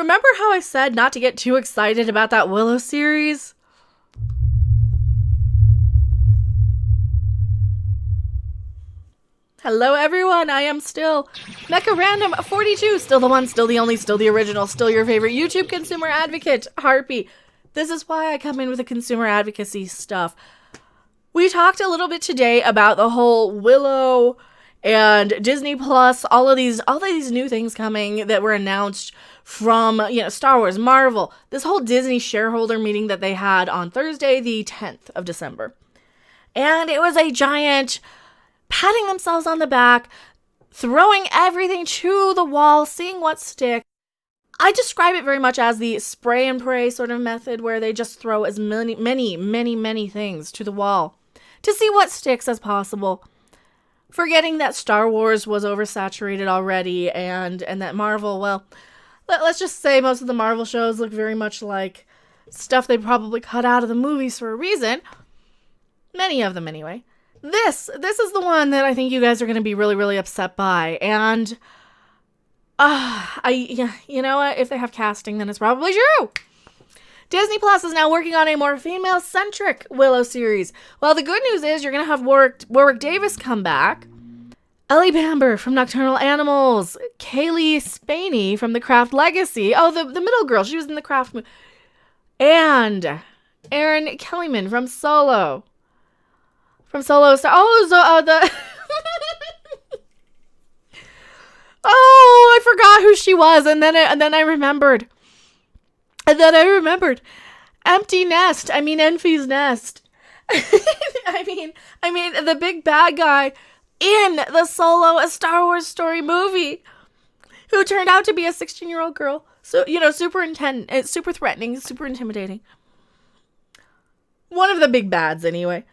Remember how I said not to get too excited about that Willow series? Hello everyone, I am still Mecha Random 42, still the one, still the only, still the original, still your favorite YouTube consumer advocate, Harpy. This is why I come in with the consumer advocacy stuff. We talked a little bit today about the whole Willow and Disney Plus, all of these new things coming that were announced from, Star Wars, Marvel, this whole Disney shareholder meeting that they had on Thursday, the 10th of December. And it was a giant patting themselves on the back, throwing everything to the wall, seeing what sticks. I describe it very much as the spray and pray sort of method, where they just throw as many things to the wall to see what sticks as possible. Forgetting that Star Wars was oversaturated already, and that Marvel, well, let's just say most of the Marvel shows look very much like stuff they probably cut out of the movies for a reason. Many of them, anyway. This is the one that I think you guys are going to be really, really upset by. And, you know what? If they have casting, then it's probably true. Disney Plus is now working on a more female-centric Willow series. Well, the good news is you're going to have Warwick Davis come back, Ellie Bamber from Nocturnal Animals, Kaylee Spaney from The Craft Legacy. Oh, the middle girl. She was in The Craft movie. And Erin Kellyman from Solo. From Solo Star. Oh, I forgot who she was, and then I remembered. Empty Nest. I mean, Enfy's Nest. I mean, the big bad guy in the Solo A Star Wars Story movie, who turned out to be a 16-year-old girl. So, super threatening, super intimidating. One of the big bads, anyway.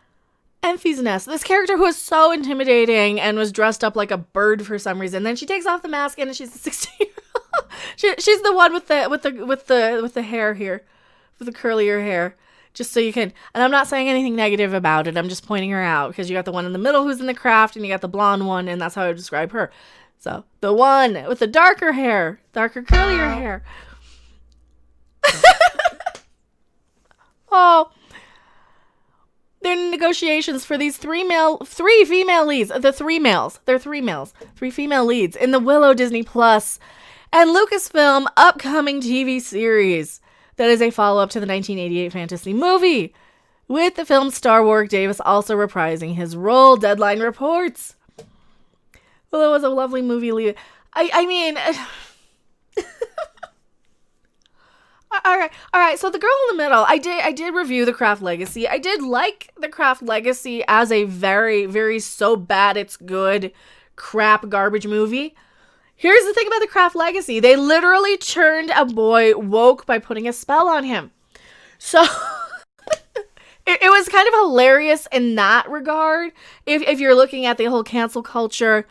Enfy's Nest, this character who is so intimidating and was dressed up like a bird for some reason. Then she takes off the mask and she's a 16-year-old. She's the one with the hair here, with the curlier hair. Just so you can, and I'm not saying anything negative about it. I'm just pointing her out because you got the one in the middle who's in The Craft, and you got the blonde one, and that's how I would describe her. So the one with the darker curlier hair. Oh. They're in negotiations for these three female leads. They're three female leads in the Willow Disney Plus and Lucasfilm upcoming TV series that is a follow-up to the 1988 fantasy movie, with the film star Warwick Davis also reprising his role, Deadline reports. Willow was a lovely movie. I mean... All right. So the girl in the middle, I did review The Craft Legacy. I did like The Craft Legacy as a very, very so bad it's good crap garbage movie. Here's the thing about The Craft Legacy. They literally turned a boy woke by putting a spell on him. So it was kind of hilarious in that regard. If you're looking at the whole cancel culture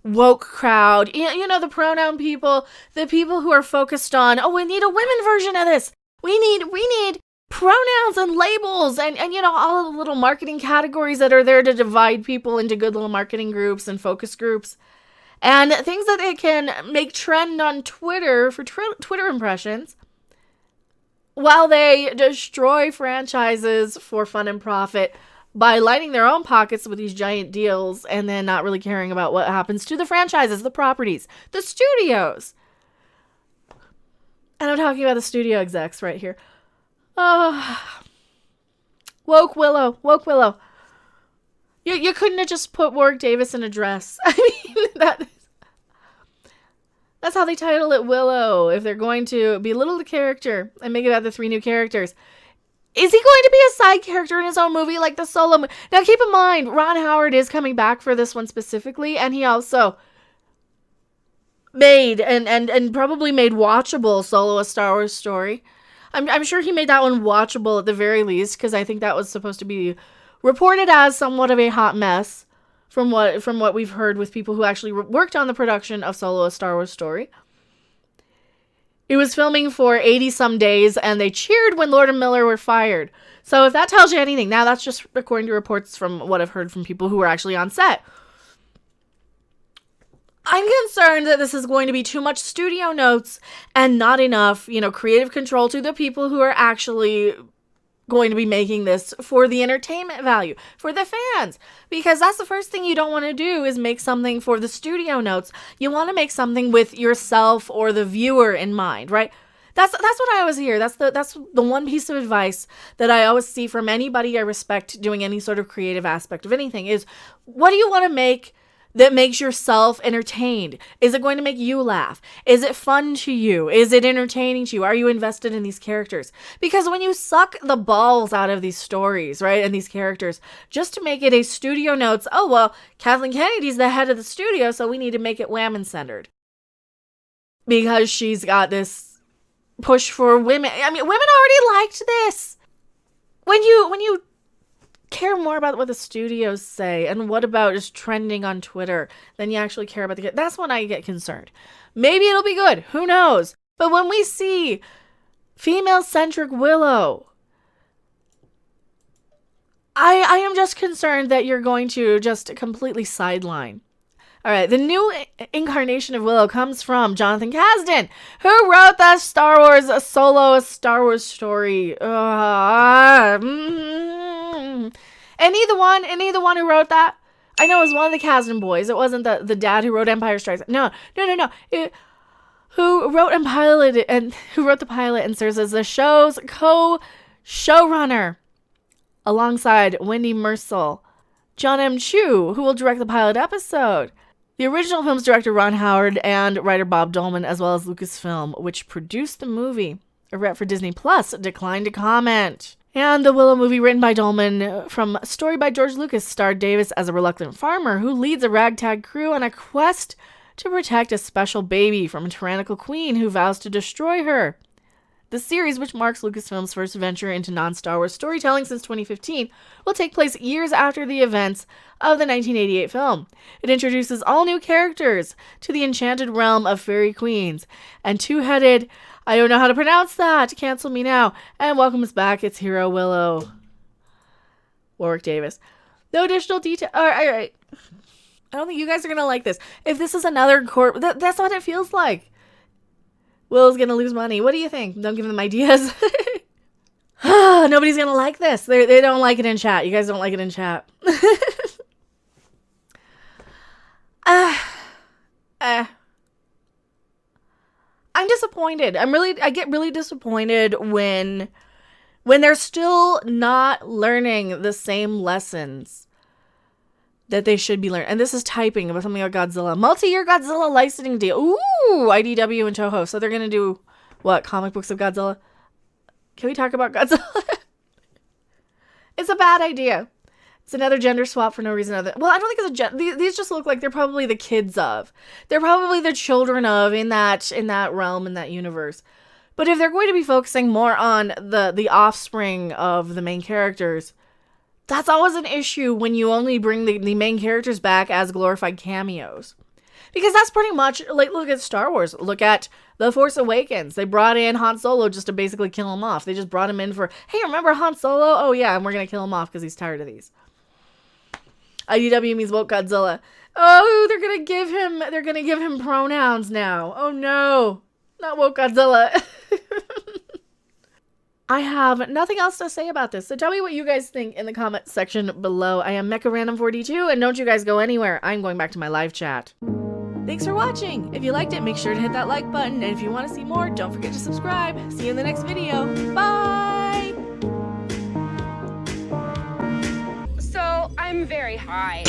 woke crowd, the pronoun people, the people who are focused on, we need a women version of this. We need pronouns and labels and all the little marketing categories that are there to divide people into good little marketing groups and focus groups and things that they can make trend on Twitter for Twitter impressions while they destroy franchises for fun and profit by lining their own pockets with these giant deals and then not really caring about what happens to the franchises, the properties, the studios. And I'm talking about the studio execs right here. Woke Willow. You couldn't have just put Warwick Davis in a dress. I mean, that's how they title it Willow, if they're going to belittle the character and make it about the three new characters. Is he going to be a side character in his own movie like the Solo movie? Now, keep in mind, Ron Howard is coming back for this one specifically, and he also made and probably made watchable Solo A Star Wars Story. I'm sure he made that one watchable at the very least, because I think that was supposed to be reported as somewhat of a hot mess from what we've heard with people who actually worked on the production of Solo A Star Wars Story. It was filming for 80-some days, and they cheered when Lord and Miller were fired. So if that tells you anything, now that's just according to reports from what I've heard from people who were actually on set. I'm concerned that this is going to be too much studio notes and not enough, creative control to the people who are actually going to be making this for the entertainment value, for the fans. Because that's the first thing you don't want to do, is make something for the studio notes. You want to make something with yourself or the viewer in mind, right? That's what I always hear. That's the one piece of advice that I always see from anybody I respect doing any sort of creative aspect of anything is, what do you want to make that makes yourself entertained? Is it going to make you laugh? Is it fun to you? Is it entertaining to you? Are you invested in these characters? Because when you suck the balls out of these stories, right, and these characters, just to make it a studio notes, oh, well, Kathleen Kennedy's the head of the studio, so we need to make it Wahmens centered. Because she's got this push for women. I mean, women already liked this. When you care more about what the studios say and what about just trending on Twitter than you actually care about that's when I get concerned. Maybe it'll be good, who knows? But when we see female-centric Willow, I am just concerned that you're going to just completely sideline. All right, the new incarnation of Willow comes from Jonathan Kasdan, who wrote that Star Wars story. Any the one who wrote that? I know it was one of the Kasdan boys. It wasn't the dad who wrote Empire Strikes. No. Who wrote the pilot and serves as the show's co-showrunner alongside Wendy Mersel. John M. Chu, who will direct the pilot episode. The original film's director Ron Howard and writer Bob Dolman, as well as Lucasfilm, which produced the movie, a rep for Disney Plus, declined to comment. And the Willow movie, written by Dolman, from a story by George Lucas, starred Davis as a reluctant farmer who leads a ragtag crew on a quest to protect a special baby from a tyrannical queen who vows to destroy her. The series, which marks Lucasfilm's first venture into non-Star Wars storytelling since 2015, will take place years after the events of the 1988 film. It introduces all new characters to the enchanted realm of fairy queens and two-headed, I don't know how to pronounce that, cancel me now, and welcomes back its hero Willow. Warwick Davis. No additional detail. All right. I don't think you guys are going to like this. If this is another that's what it feels like. Willow's gonna lose money. What do you think? Don't give them ideas. Nobody's gonna like this. They don't like it in chat. You guys don't like it in chat. I'm disappointed. I get really disappointed when they're still not learning the same lessons that they should be learning. And this is typing about something about Godzilla. Multi-year Godzilla licensing deal. Ooh, IDW and Toho. So they're going to do, what, comic books of Godzilla? Can we talk about Godzilla? It's a bad idea. It's another gender swap for no reason other. Well, I don't think it's these just look like they're probably the kids of. They're probably the children of in that realm, in that universe. But if they're going to be focusing more on the offspring of the main characters, that's always an issue when you only bring the main characters back as glorified cameos. Because that's pretty much, like, look at Star Wars. Look at The Force Awakens. They brought in Han Solo just to basically kill him off. They just brought him in for, hey, remember Han Solo? Oh, yeah, and we're going to kill him off because he's tired of these. IDW means woke Godzilla. Oh, they're going to give him pronouns now. Oh, no. Not woke Godzilla. I have nothing else to say about this, so tell me what you guys think in the comment section below. I am MechaRandom42, and don't you guys go anywhere. I'm going back to my live chat. Thanks for watching. If you liked it, make sure to hit that like button, and if you want to see more, don't forget to subscribe. See you in the next video. Bye! So, I'm very high.